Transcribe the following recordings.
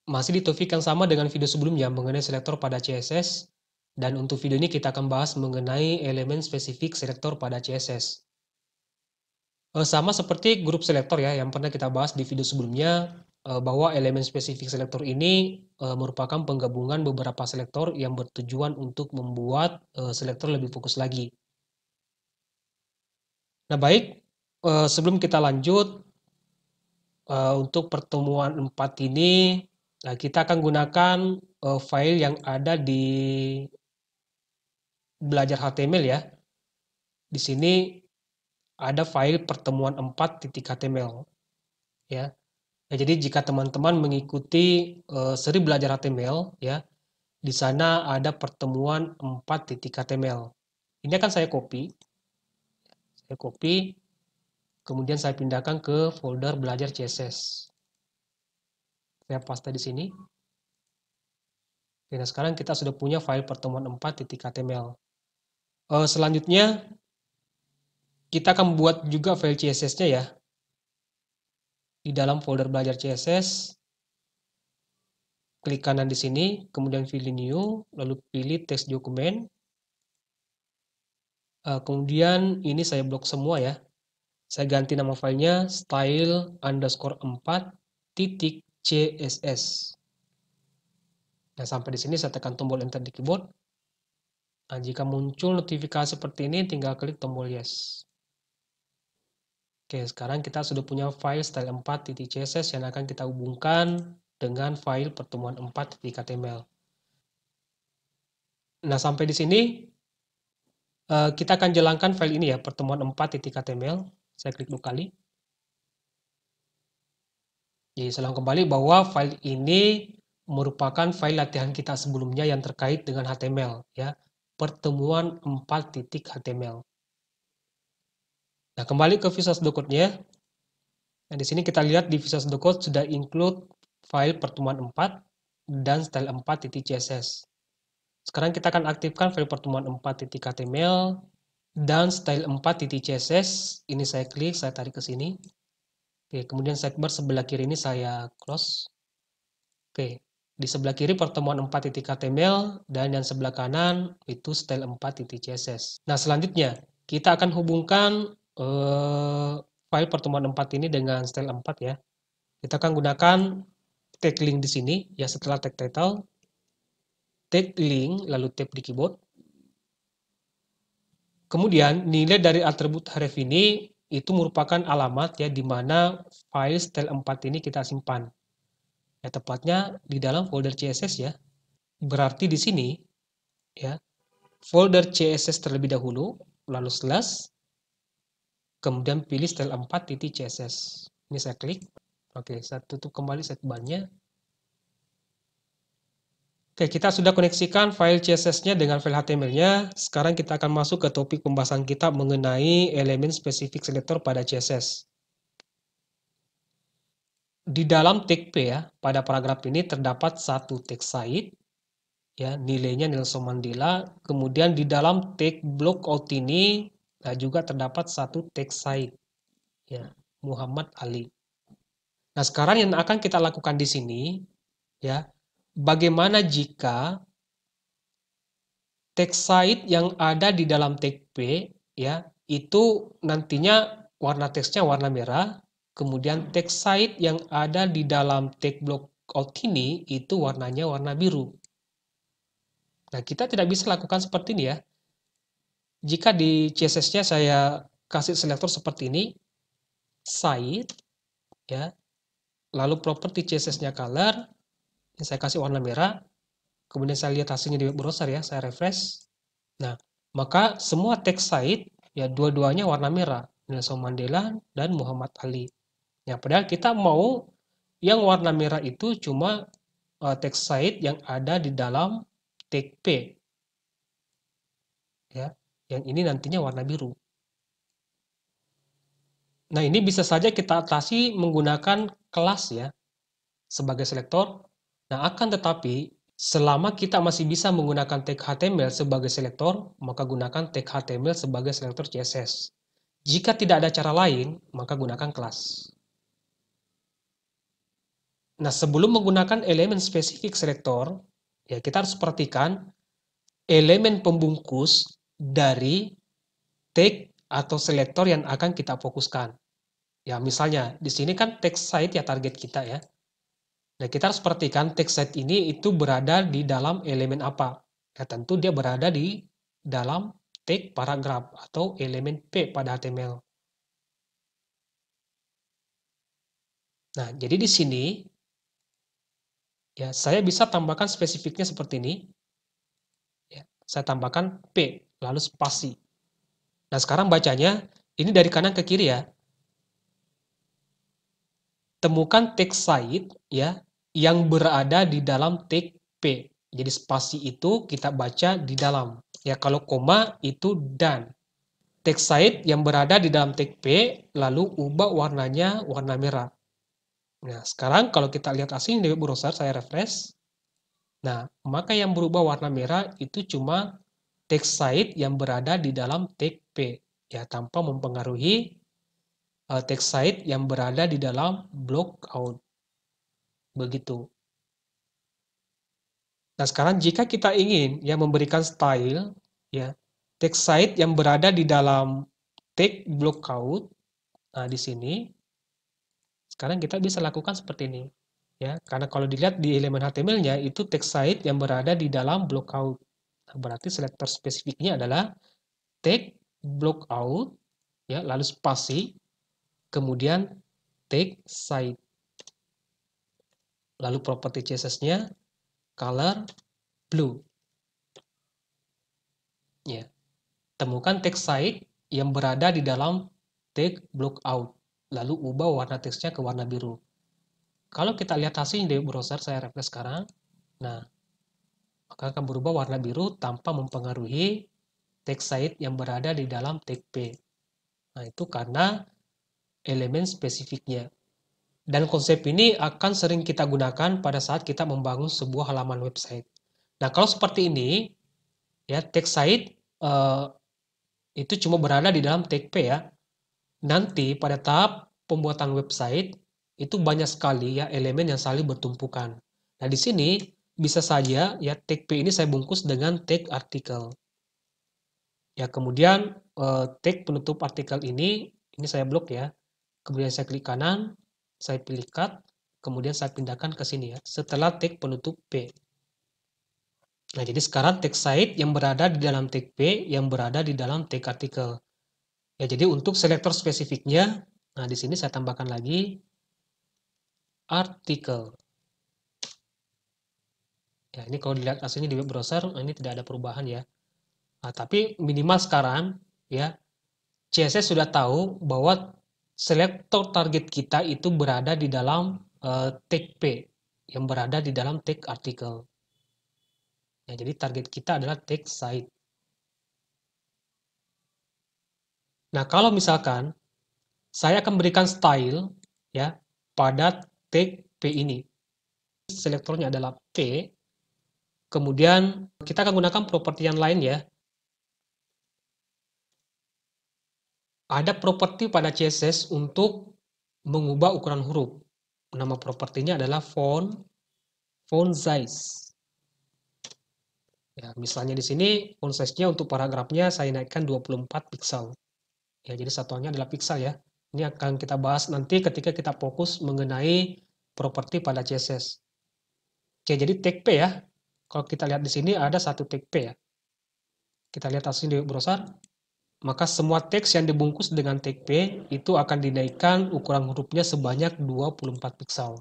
Masih di topik yang sama dengan video sebelumnya mengenai selektor pada CSS, dan untuk video ini kita akan bahas mengenai elemen spesifik selektor pada CSS. Sama seperti grup selektor ya, yang pernah kita bahas di video sebelumnya, bahwa elemen spesifik selektor ini merupakan penggabungan beberapa selektor yang bertujuan untuk membuat selektor lebih fokus lagi. Nah baik, sebelum kita lanjut, untuk pertemuan 4 ini, kita akan gunakan file yang ada di belajar HTML ya. Di sini ada file pertemuan 4.html ya. Nah, jadi jika teman-teman mengikuti seri belajar HTML ya, di sana ada pertemuan 4.html. Ini akan saya copy. Kemudian saya pindahkan ke folder belajar CSS. Saya paste di sini. Oke, nah sekarang kita sudah punya file pertemuan 4.html. Selanjutnya kita akan buat juga file CSS-nya ya. Di dalam folder belajar CSS, klik kanan di sini, kemudian pilih new, lalu pilih text document. Kemudian ini saya blok semua ya. Saya ganti nama filenya style_4.css. Nah, sampai di sini saya tekan tombol enter di keyboard. Nah, jika muncul notifikasi seperti ini, tinggal klik tombol yes. Oke, sekarang kita sudah punya file style4.css yang akan kita hubungkan dengan file pertemuan 4.html. Nah, sampai di sini kita akan jalankan file ini ya, pertemuan 4.html. Saya klik 2 kali. Jadi saya ulang kembali bahwa file ini merupakan file latihan kita sebelumnya yang terkait dengan HTML ya, pertemuan 4.html. Nah, kembali ke Visual Studio Code-nya. Nah, di sini kita lihat di Visual Studio Code sudah include file pertemuan 4 dan style4.css. Sekarang kita akan aktifkan file pertemuan 4.html dan style4.css. Ini saya klik, saya tarik ke sini. Oke, kemudian sidebar sebelah kiri ini saya close. Oke, di sebelah kiri pertemuan 4.html dan yang sebelah kanan itu style4.css. Nah, selanjutnya kita akan hubungkan file pertemuan 4 ini dengan style4 ya. Kita akan gunakan tag link di sini ya, setelah tag title, tag link lalu tab di keyboard. Kemudian nilai dari atribut href ini itu merupakan alamat ya di mana file style4 ini kita simpan. Ya, tepatnya di dalam folder CSS ya. Berarti di sini ya, folder CSS terlebih dahulu, lalu slash, kemudian pilih style4.css. Ini saya klik. Oke, saya tutup kembali sidebar-nya. Oke, kita sudah koneksikan file CSS-nya dengan file HTML-nya. Sekarang kita akan masuk ke topik pembahasan kita mengenai elemen spesifik selektor pada CSS. Di dalam tag P ya, pada paragraf ini terdapat satu text site, ya, nilainya Nelson Mandela. Kemudian di dalam tag block out ini juga terdapat satu text site, ya, Muhammad Ali. Nah, sekarang yang akan kita lakukan di sini, ya, bagaimana jika text site yang ada di dalam tag P, ya, itu nantinya warna teksnya warna merah, kemudian text site yang ada di dalam tag block out ini itu warnanya warna biru. Nah, kita tidak bisa lakukan seperti ini ya. Jika di CSS-nya saya kasih selektor seperti ini, site, ya, lalu properti CSS-nya color, saya kasih warna merah, kemudian saya lihat hasilnya di web browser ya, saya refresh. Nah, maka semua text site, ya, dua-duanya warna merah, Nelson Mandela dan Muhammad Ali. Ya, padahal kita mau yang warna merah itu cuma text site yang ada di dalam tag P. Ya, yang ini nantinya warna biru. Nah, ini bisa saja kita atasi menggunakan kelas ya sebagai selektor. Nah, akan tetapi selama kita masih bisa menggunakan tag HTML sebagai selektor, maka gunakan tag HTML sebagai selektor CSS. Jika tidak ada cara lain, maka gunakan kelas. Nah, sebelum menggunakan elemen spesifik selektor, ya kita harus perhatikan elemen pembungkus dari tag atau selektor yang akan kita fokuskan. Ya, misalnya di sini kan text site ya target kita ya. Nah, kita harus perhatikan text site ini itu berada di dalam elemen apa. Ya, tentu dia berada di dalam tag paragraf atau elemen P pada HTML. Nah, jadi di sini ya saya bisa tambahkan spesifiknya seperti ini. Ya, saya tambahkan P lalu spasi. Nah, sekarang bacanya ini dari kanan ke kiri ya. Temukan text site ya yang berada di dalam tag P. Jadi spasi itu kita baca di dalam. Ya, kalau koma itu dan. Text site yang berada di dalam tag P lalu ubah warnanya warna merah. Nah, sekarang kalau kita lihat asing di web browser, saya refresh. Nah, maka yang berubah warna merah itu cuma text site yang berada di dalam tag P. Ya, tanpa mempengaruhi text site yang berada di dalam block out. Begitu. Nah, sekarang jika kita ingin ya memberikan style ya text site yang berada di dalam tag block out, nah di sini sekarang kita bisa lakukan seperti ini. Ya, karena kalau dilihat di elemen HTML-nya itu text site yang berada di dalam block out. Nah, berarti selektor spesifiknya adalah tag block out ya, lalu spasi, kemudian tag site. Lalu properti CSS-nya color blue. Ya. Temukan text site yang berada di dalam tag block out. Lalu ubah warna teksnya ke warna biru. Kalau kita lihat hasilnya di browser, saya refresh sekarang. Nah, maka akan berubah warna biru tanpa mempengaruhi text site yang berada di dalam tag P. Nah, itu karena elemen spesifiknya. Dan konsep ini akan sering kita gunakan pada saat kita membangun sebuah halaman website. Nah, kalau seperti ini, ya text site itu cuma berada di dalam tag P ya. Nanti pada tahap pembuatan website itu banyak sekali ya elemen yang saling bertumpukan. Nah, di sini bisa saja ya tag P ini saya bungkus dengan tag artikel. Ya, kemudian tag penutup artikel ini saya blok ya. Kemudian saya klik kanan, saya pilih cut, kemudian saya pindahkan ke sini ya, setelah tag penutup P. Nah, jadi sekarang tag site yang berada di dalam tag P, yang berada di dalam tag artikel. Ya, jadi untuk selektor spesifiknya, nah di sini saya tambahkan lagi artikel. Ya, ini kalau dilihat aslinya di web browser, ini tidak ada perubahan ya. Nah, tapi minimal sekarang ya CSS sudah tahu bahwa selektor target kita itu berada di dalam tag P yang berada di dalam tag artikel. Ya, jadi target kita adalah tag site. Nah, kalau misalkan saya akan berikan style ya pada tag P ini. Selektornya adalah P. Kemudian kita akan gunakan properti yang lain ya. Ada properti pada CSS untuk mengubah ukuran huruf. Nama propertinya adalah font size. Ya, misalnya di sini font size-nya untuk paragrafnya saya naikkan 24 pixel. Ya, jadi satuannya adalah pixel ya. Ini akan kita bahas nanti ketika kita fokus mengenai properti pada CSS. Oke, jadi tag P ya. Kalau kita lihat di sini ada satu tag P ya. Kita lihat asli di browser. Maka semua teks yang dibungkus dengan tag P itu akan dinaikkan ukuran hurufnya sebanyak 24 pixel.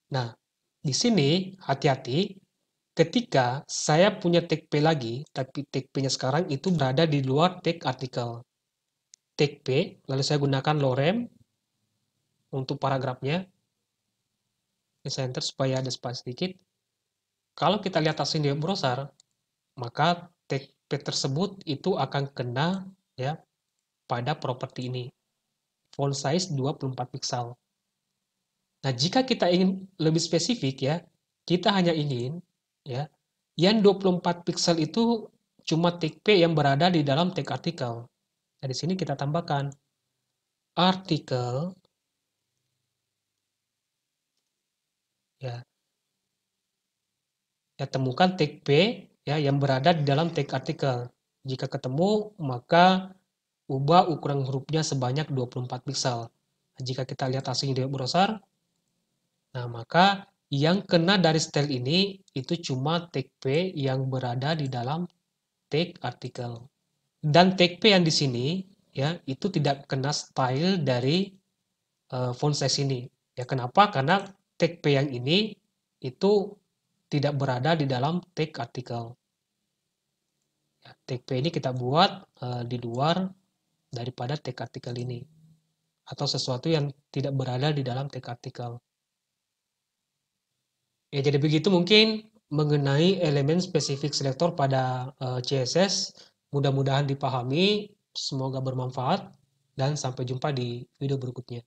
Nah, di sini hati-hati ketika saya punya tag P lagi, tapi tag P-nya sekarang itu berada di luar tag artikel. Tag P, lalu saya gunakan lorem untuk paragrafnya. Ini saya enter supaya ada spasi sedikit. Kalau kita lihat hasil di browser, maka tag P tersebut itu akan kena ya pada properti ini. Font size 24 pixel. Nah, jika kita ingin lebih spesifik ya, kita hanya ingin ya yang 24 pixel itu cuma tag P yang berada di dalam tag artikel. Nah, di sini kita tambahkan artikel Ya, ya temukan tag P ya yang berada di dalam tag artikel. Jika ketemu, maka ubah ukuran hurufnya sebanyak 24 piksel. Jika kita lihat hasilnya di web browser, nah maka yang kena dari style ini itu cuma tag P yang berada di dalam tag artikel. Dan tag P yang di sini ya itu tidak kena style dari font size ini. Ya kenapa? Karena tag P yang ini itu tidak berada di dalam tag artikel. Ya, tag P ini kita buat di luar daripada tag artikel ini atau sesuatu yang tidak berada di dalam tag artikel. Ya, jadi begitu mungkin mengenai elemen spesifik selektor pada CSS. Mudah-mudahan dipahami, semoga bermanfaat, dan sampai jumpa di video berikutnya.